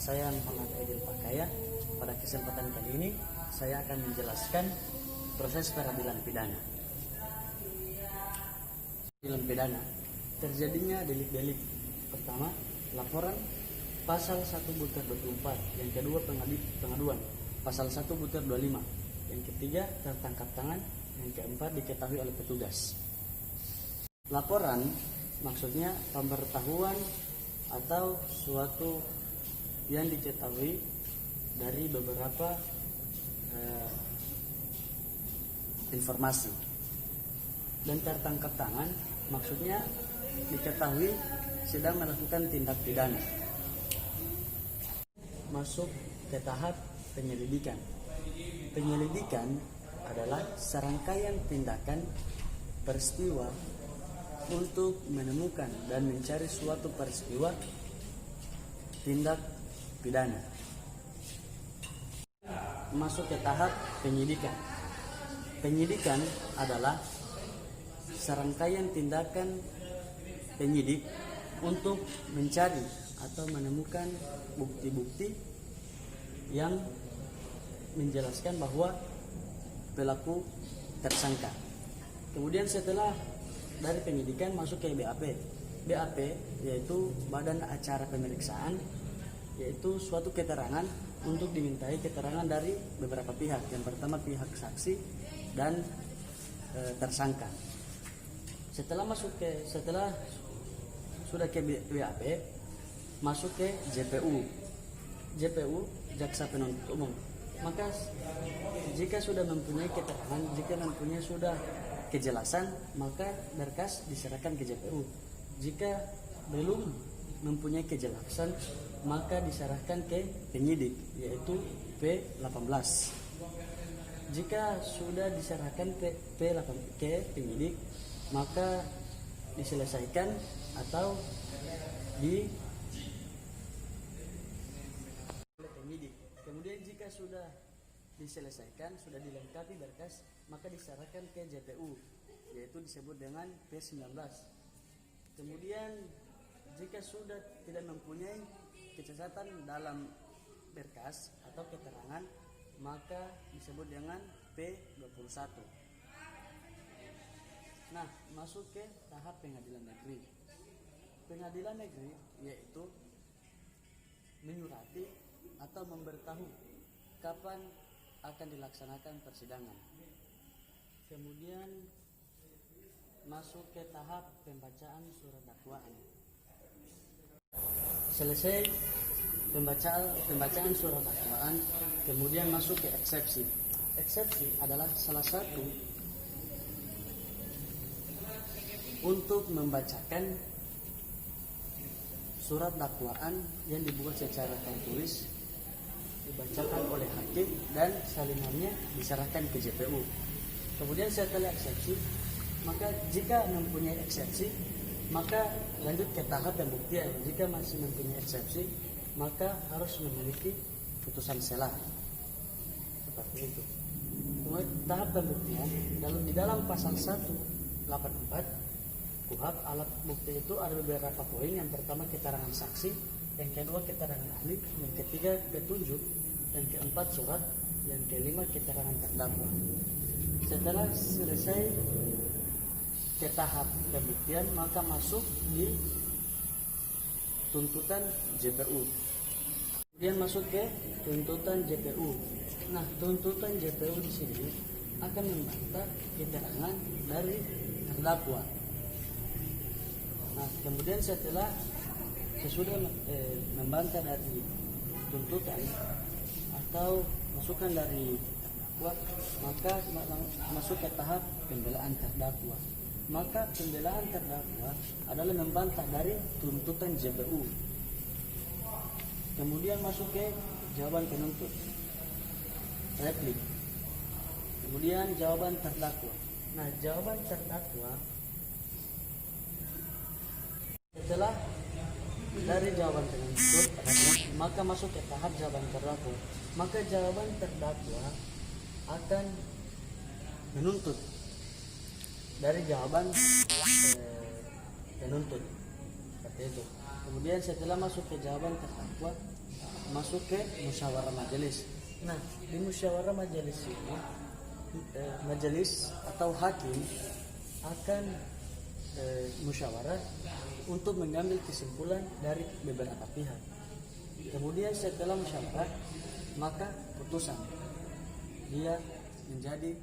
saya Muhammad Aidil Pakaya. Pada kesempatan kali ini saya akan menjelaskan proses peradilan pidana. Peradilan pidana terjadinya delik-delik. Pertama, laporan pasal 1/24, yang kedua pengaduan pasal 1/25, yang ketiga tertangkap tangan, yang keempat diketahui oleh petugas. Laporan maksudnya pemberitahuan atau suatu yang diketahui dari beberapa informasi. Dan tertangkap tangan maksudnya diketahui sedang melakukan tindak pidana. Masuk ke tahap penyelidikan. Penyelidikan adalah serangkaian tindakan peristiwa untuk menemukan dan mencari suatu peristiwa tindak pidana. Masuk ke tahap penyidikan. Penyidikan adalah serangkaian tindakan penyidik untuk mencari atau menemukan bukti-bukti yang menjelaskan bahwa pelaku tersangka. Kemudian setelah dari penyidikan masuk ke BAP. BAP yaitu badan acara pemeriksaan, yaitu suatu keterangan untuk dimintai keterangan dari beberapa pihak. Yang pertama pihak saksi dan tersangka. Setelah sudah ke BAP, masuk ke JPU. JPU, jaksa penuntut umum. Maka jika sudah mempunyai keterangan, jika mempunyai sudah kejelasan, maka berkas diserahkan ke JPU. Jika belum mempunyai kejelasan, maka diserahkan ke penyidik, yaitu P18. Jika sudah diserahkan ke penyidik, maka diselesaikan atau di penyidik. Kemudian jika sudah diselesaikan, sudah dilengkapi berkas, maka diserahkan ke JPU, yaitu disebut dengan P19. Kemudian jika sudah tidak mempunyai kecacatan dalam berkas atau keterangan, maka disebut dengan P21. Nah, masuk ke tahap pengadilan negeri. Pengadilan negeri yaitu menyurati atau memberitahu kapan akan dilaksanakan persidangan. Kemudian masuk ke tahap pembacaan surat dakwaan. Selesai pembacaan surat dakwaan, kemudian masuk ke eksepsi. Eksepsi adalah salah satu untuk membacakan surat dakwaan yang dibuat secara tertulis, dibacakan oleh hakim dan salinannya diserahkan ke JPU. Kemudian setelah eksepsi, maka jika mempunyai eksepsi, maka lanjut ke tahap pembuktian. Jika masih mempunyai eksepsi, maka harus memiliki putusan selah. Seperti itu. Kemudian tahap pembuktian di dalam pasal 184 KUHP, alat bukti itu ada beberapa poin. Yang pertama keterangan saksi, yang kedua keterangan ahli, yang ketiga petunjuk, yang keempat surat, yang kelima keterangan terdakwa. Setelah selesai ke tahap pembuktian, maka masuk di tuntutan JPU. Kemudian masuk ke tuntutan JPU. Nah, tuntutan JPU di sini akan membantah keterangan dari terdakwa. Nah, kemudian setelah sesudah membantah dari tuntutan atau masukan dari terdakwa, maka masuk ke tahap pembelaan terdakwa. Maka pembelaan terdakwa adalah membantah dari tuntutan JPU. Kemudian masuk ke jawaban penuntut, replik. Kemudian jawaban terdakwa. Nah, jawaban terdakwa setelah dari jawaban penuntut, maka masuk ke tahap jawaban terdakwa. Maka jawaban terdakwa akan menuntut dari jawaban penuntut, seperti itu. Kemudian setelah masuk ke jawaban terdakwa, masuk ke musyawarah majelis. Nah, di musyawarah majelis ini majelis atau hakim akan musyawarah untuk mengambil kesimpulan dari beberapa pihak. Kemudian setelah musyawarah, maka putusan dia menjadi